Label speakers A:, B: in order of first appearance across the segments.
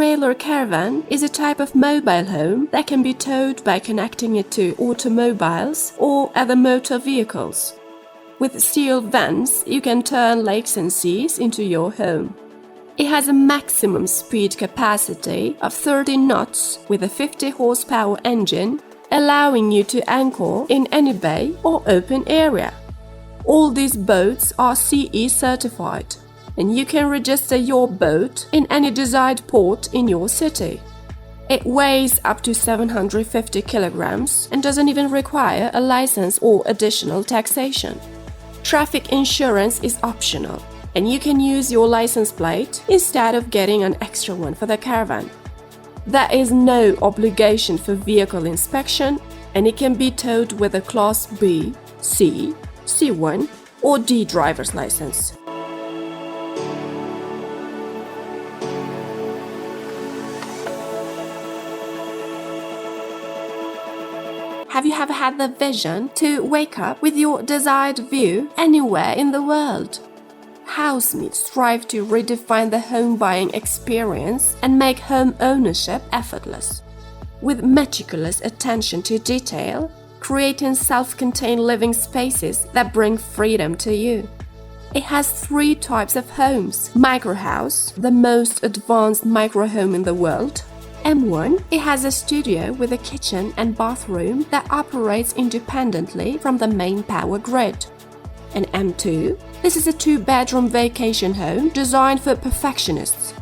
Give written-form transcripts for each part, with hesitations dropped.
A: trailer caravan is a type of mobile home that can be towed by connecting it to automobiles or other motor vehicles. With steel vents, you can turn lakes and seas into your home. It has a maximum speed capacity of 30 knots with a 50 horsepower engine, allowing you to anchor in any bay or open area. All these boats are CE certified, and you can register your boat in any desired port in your city. It weighs up to 750 kilograms and doesn't even require a license or additional taxation. Traffic insurance is optional, and you can use your license plate instead of getting an extra one for the caravan. There is no obligation for vehicle inspection, and it can be towed with a Class B, C, C1 or D driver's license. Have you ever had the vision to wake up with your desired view anywhere in the world? Housemates strive to redefine the home buying experience and make home ownership effortless. With meticulous attention to detail, creating self-contained living spaces that bring freedom to you. It has 3 types of homes: microhouse, the most advanced microhome in the world. M1, it has a studio with a kitchen and bathroom that operates independently from the main power grid. And M2, this is a 2-bedroom vacation home designed for perfectionists.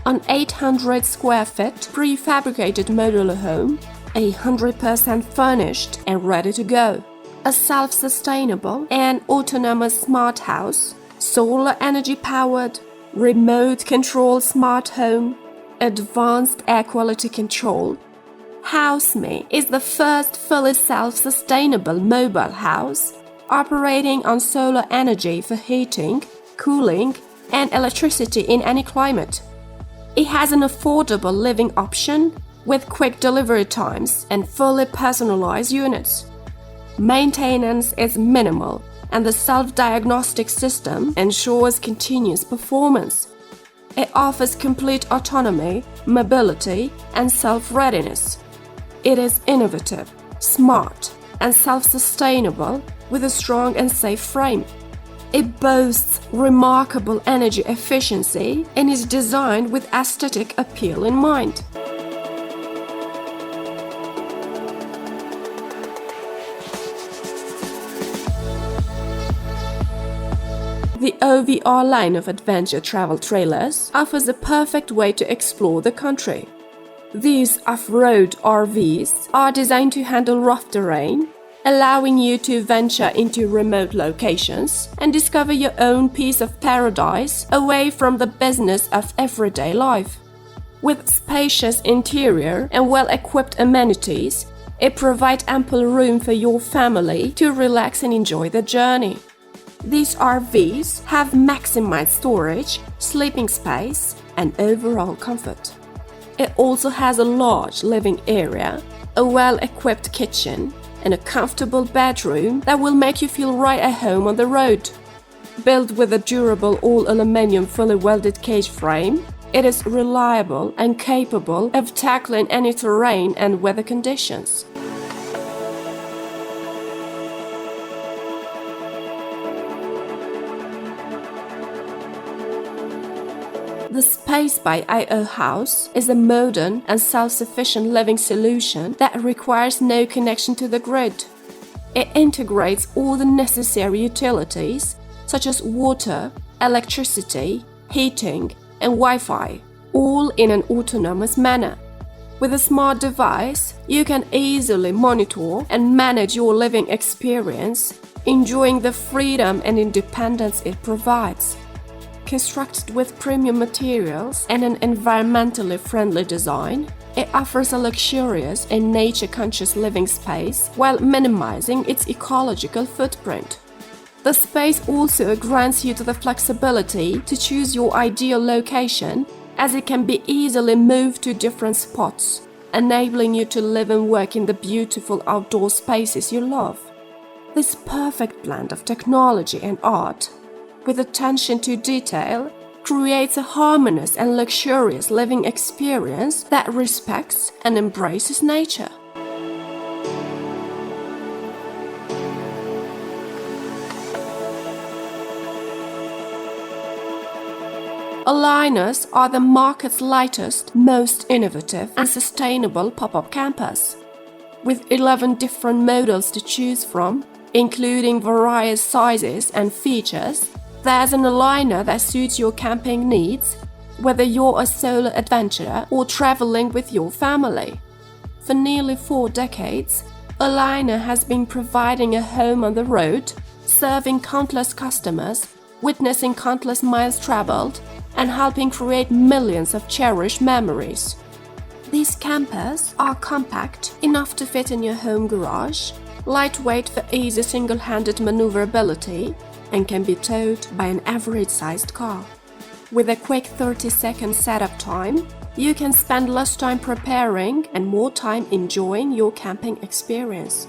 A: An 800 square foot prefabricated modular home, 100% furnished and ready to go. A self-sustainable and autonomous smart house, solar energy powered, remote control smart home, advanced air quality control. HouseMe is the first fully self-sustainable mobile house operating on solar energy for heating, cooling, and electricity in any climate. It has an affordable living option with quick delivery times and fully personalized units. Maintenance is minimal, and the self-diagnostic system ensures continuous performance. It offers complete autonomy, mobility, and self-readiness. It is innovative, smart, and self-sustainable with a strong and safe frame. It boasts remarkable energy efficiency and is designed with aesthetic appeal in mind. The OVR line of adventure travel trailers offers a perfect way to explore the country. These off-road RVs are designed to handle rough terrain, allowing you to venture into remote locations and discover your own piece of paradise away from the business of everyday life. With spacious interior and well-equipped amenities, it provides ample room for your family to relax and enjoy the journey. These RVs have maximized storage, sleeping space, and overall comfort. It also has a large living area, a well-equipped kitchen, and a comfortable bedroom that will make you feel right at home on the road. Built with a durable all-aluminum fully welded cage frame, it is reliable and capable of tackling any terrain and weather conditions. The Space by IoHouse is a modern and self-sufficient living solution that requires no connection to the grid. It integrates all the necessary utilities such as water, electricity, heating, and Wi-Fi, all in an autonomous manner. With a smart device, you can easily monitor and manage your living experience, enjoying the freedom and independence it provides. Constructed with premium materials and an environmentally friendly design, it offers a luxurious and nature-conscious living space while minimizing its ecological footprint. The space also grants you the flexibility to choose your ideal location, as it can be easily moved to different spots, enabling you to live and work in the beautiful outdoor spaces you love. This perfect blend of technology and art, with attention to detail, creates a harmonious and luxurious living experience that respects and embraces nature. Aliners are the market's lightest, most innovative and sustainable pop-up campers. With 11 different models to choose from, including various sizes and features, there's an Aliner that suits your camping needs, whether you're a solo adventurer or traveling with your family. For nearly 4 decades, Aliner has been providing a home on the road, serving countless customers, witnessing countless miles traveled, and helping create millions of cherished memories. These campers are compact enough to fit in your home garage, lightweight for easy single-handed maneuverability, and can be towed by an average-sized car. With a quick 30-second setup time, you can spend less time preparing and more time enjoying your camping experience.